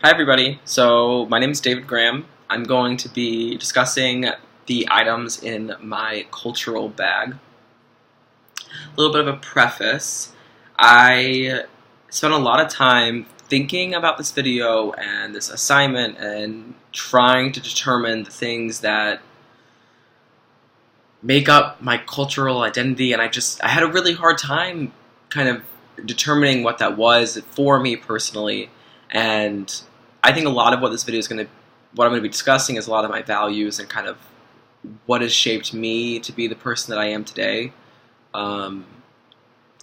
Hi everybody, so my name is David Graham. I'm going to be discussing the items in my cultural bag. A little bit of a preface. I spent a lot of time thinking about this video and this assignment and trying to determine the things that make up my cultural identity, and I had a really hard time kind of determining what that was for me personally. And I think a lot of what this video is what I'm going to be discussing is a lot of my values and kind of what has shaped me to be the person that I am today.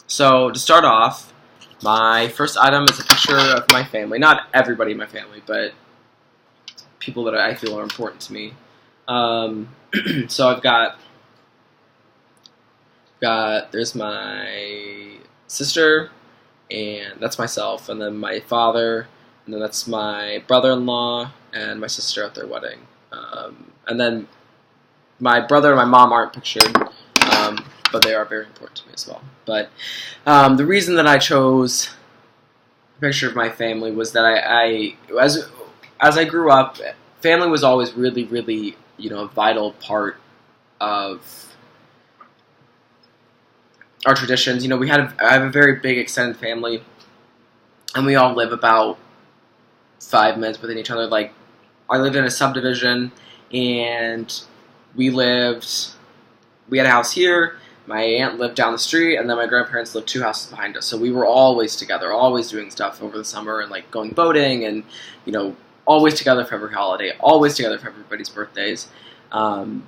So to start off, my first item is a picture of my family. Not everybody in my family, but people that I feel are important to me. So I've got there's my sister, and that's myself, and then my father, and then that's my brother-in-law and my sister at their wedding. And then my brother and my mom aren't pictured, but they are very important to me as well. But the reason that I chose a picture of my family was that as I grew up, family was always really, really, a vital part of our traditions. I have a very big extended family, and we all live about 5 minutes within each other. Like, I lived in a subdivision, and we had a house here, my aunt lived down the street, and then my grandparents lived 2 houses behind us. So we were always together, always doing stuff over the summer, and like going boating, and always together for every holiday, always together for everybody's birthdays. And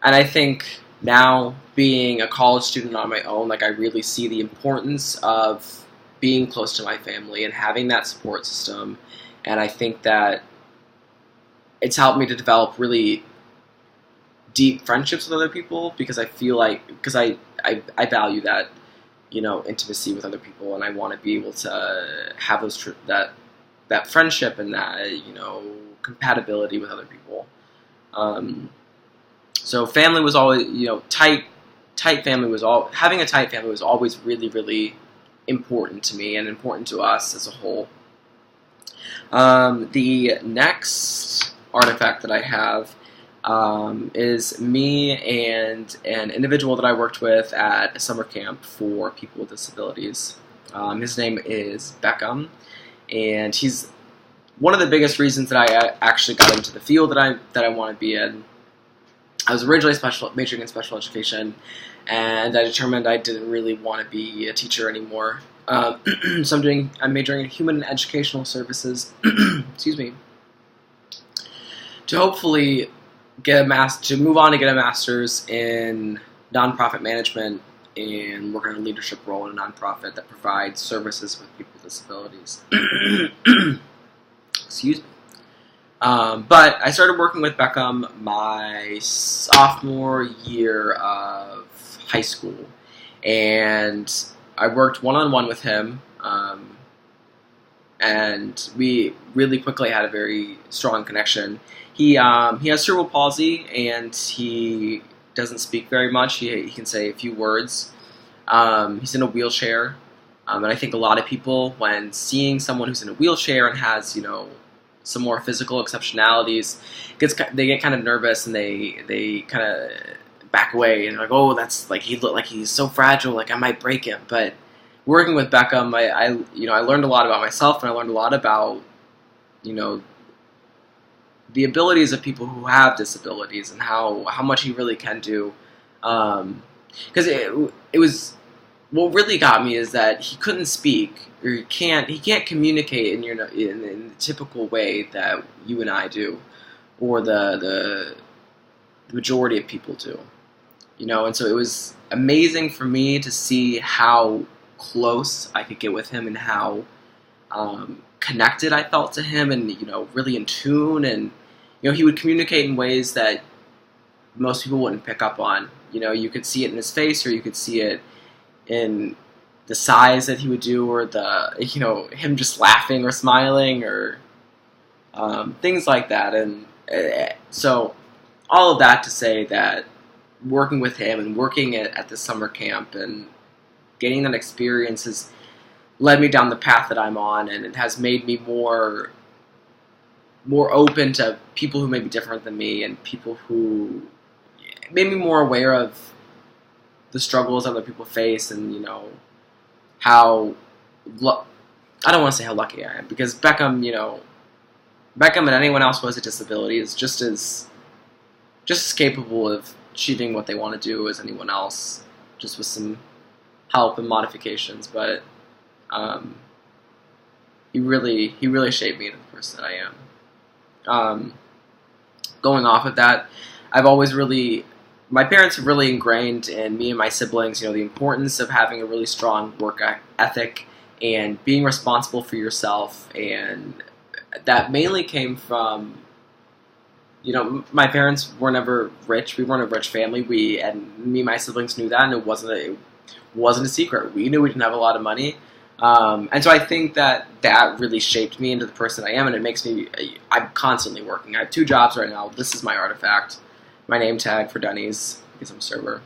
I think now, being a college student on my own, like, I really see the importance of being close to my family and having that support system. And I think that it's helped me to develop really deep friendships with other people, because I value that, intimacy with other people, and I want to be able to have that friendship and that, compatibility with other people. So family was always, tight family was having a tight family was always really, really important to me and important to us as a whole. The next artifact that I have is me and an individual that I worked with at a summer camp for people with disabilities. His name is Beckham, and he's one of the biggest reasons that I actually got into the field that I want to be in. I was originally majoring in special education, and I determined I didn't really want to be a teacher anymore. So I'm majoring in human and educational services. Excuse me. To hopefully move on to get a master's in nonprofit management and work in a leadership role in a nonprofit that provides services with people with disabilities. Excuse me. But I started working with Beckham my sophomore year of high school, and I worked one-on-one with him, and we really quickly had a very strong connection. He has cerebral palsy, and he doesn't speak very much. He can say a few words. He's in a wheelchair, and I think a lot of people, when seeing someone who's in a wheelchair and has, some more physical exceptionalities, they get kind of nervous, and they kind of back away, and like, oh, that's like, he's so fragile, like I might break him. But working with Beckham, I learned a lot about myself, and I learned a lot about the abilities of people who have disabilities and how much he really can do. Because it was, what really got me is that he couldn't speak, or he can't communicate in the typical way that you and I do, or the majority of people do. And so it was amazing for me to see how close I could get with him, and how connected I felt to him, and really in tune. And he would communicate in ways that most people wouldn't pick up on. You could see it in his face, or you could see it in the sighs that he would do, or him just laughing or smiling, or things like that. And so all of that to say that working with him and working at the summer camp and getting that experience has led me down the path that I'm on, and it has made me more more open to people who may be different than me, and people who made me more aware of the struggles other people face, and how I don't want to say how lucky I am, because Beckham and anyone else who has a disability is just as capable of achieving what they want to do as anyone else, just with some help and modifications. But he really shaped me into the person that I am. Going off of that, my parents have really ingrained in me and my siblings, the importance of having a really strong work ethic and being responsible for yourself. And that mainly came from, my parents were never rich. We weren't a rich family. Me and my siblings knew that, and it wasn't a secret. We knew we didn't have a lot of money. And so I think that really shaped me into the person I am, and it makes me, I'm constantly working. I have 2 jobs right now. This is my artifact, my name tag for Denny's, because I'm a server.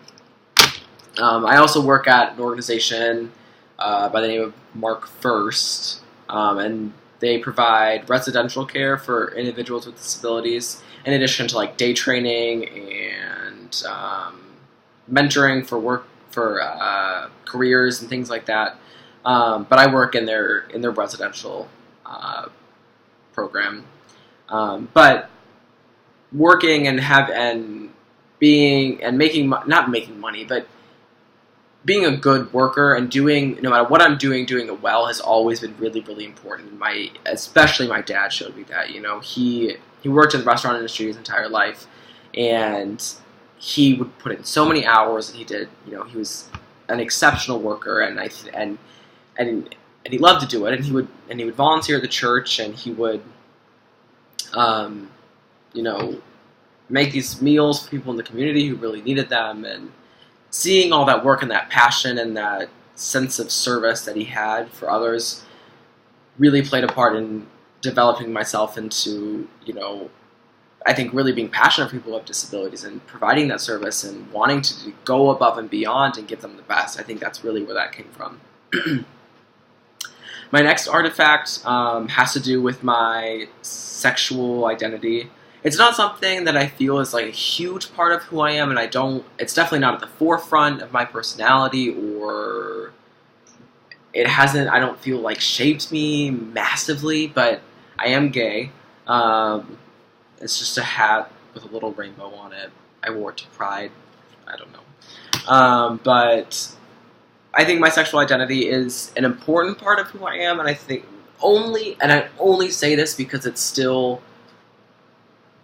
I also work at an organization by the name of Mark First, and they provide residential care for individuals with disabilities, in addition to like day training and mentoring for careers and things like that. But I work in their residential program. But working and being and making not making money, but being a good worker and doing, no matter what I'm doing it well has always been really, really important. Especially my dad showed me that. He worked in the restaurant industry his entire life, and he would put in so many hours, and he did. He was an exceptional worker, and he loved to do it. And he would volunteer at the church, and he would, make these meals for people in the community who really needed them, and seeing all that work and that passion and that sense of service that he had for others really played a part in developing myself into, I think really being passionate for people who have disabilities and providing that service and wanting to go above and beyond and give them the best. I think that's really where that came from. My next artifact has to do with my sexual identity. It's not something that I feel is like a huge part of who I am, and it's definitely not at the forefront of my personality, or it hasn't, I don't feel like, shaped me massively, but I am gay. It's just a hat with a little rainbow on it. I wore it to Pride. I don't know. But I think my sexual identity is an important part of who I am, and I only say this because it's still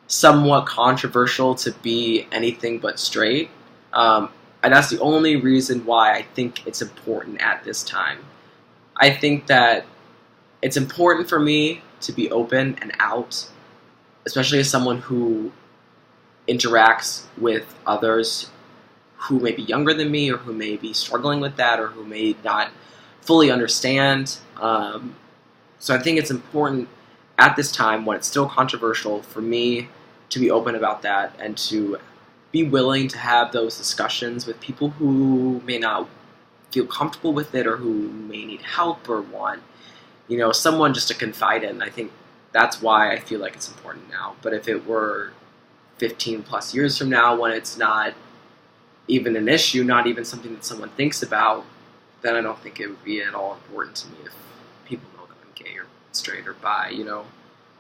somewhat controversial to be anything but straight, and that's the only reason why I think it's important at this time. I think that it's important for me to be open and out, especially as someone who interacts with others who may be younger than me, or who may be struggling with that, or who may not fully understand. So I think it's important at this time, when it's still controversial, for me to be open about that and to be willing to have those discussions with people who may not feel comfortable with it, or who may need help, or want, someone just to confide in. I think that's why I feel like it's important now. But if it were 15 plus years from now, when it's not even an issue, not even something that someone thinks about, then I don't think it would be at all important to me if people know that I'm gay or straight or bi.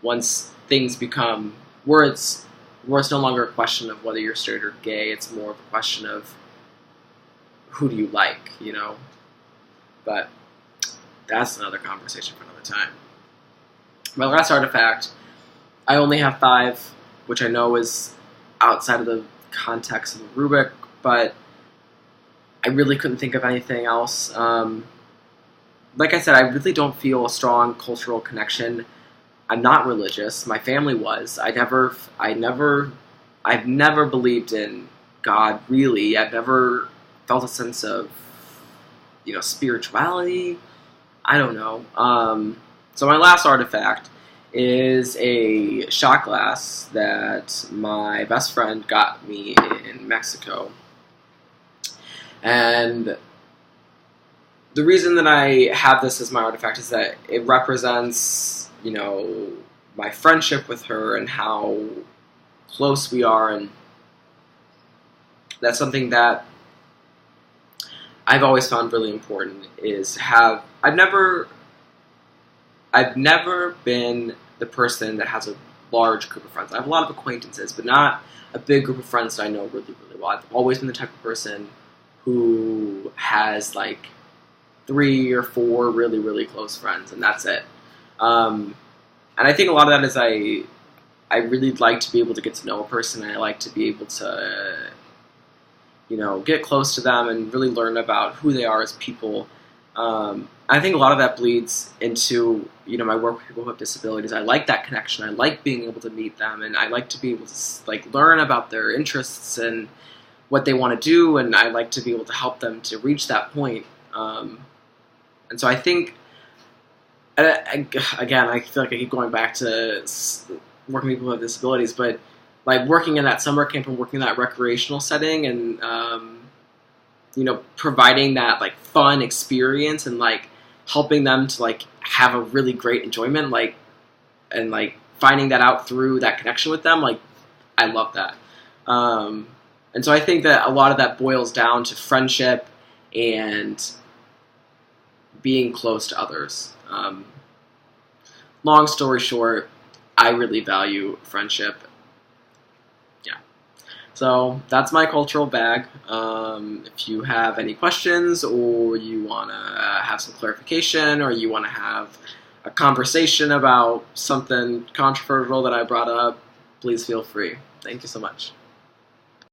Once things become where it's no longer a question of whether you're straight or gay, it's more of a question of who do you like, But that's another conversation for another time. My last artifact, I only have 5, which I know is outside of the context of the rubric, but I really couldn't think of anything else. Like I said, I really don't feel a strong cultural connection. I'm not religious. My family was. I've never believed in God, really. I've never felt a sense of, spirituality. I don't know. So my last artifact is a shot glass that my best friend got me in Mexico. And the reason that I have this as my artifact is that it represents, my friendship with her and how close we are, and that's something that I've always found really important. Is have I've never been the person that has a large group of friends. I have a lot of acquaintances, but not a big group of friends that I know really, really well. I've always been the type of person who has like 3 or 4 really, really close friends, and that's it. And I think a lot of that is I really like to be able to get to know a person, and I like to be able to, get close to them and really learn about who they are as people. I think a lot of that bleeds into, my work with people who have disabilities. I like that connection. I like being able to meet them, and I like to be able to learn about their interests and what they want to do, and I like to be able to help them to reach that point. And so I think, again, I feel like I keep going back to working with people who have disabilities, but like working in that summer camp and working in that recreational setting, and providing that like fun experience and like helping them to like have a really great enjoyment, and finding that out through that connection with them, I love that. And so I think that a lot of that boils down to friendship and being close to others. Long story short, I really value friendship. Yeah. So that's my cultural bag. If you have any questions, or you want to have some clarification, or you want to have a conversation about something controversial that I brought up, please feel free. Thank you so much.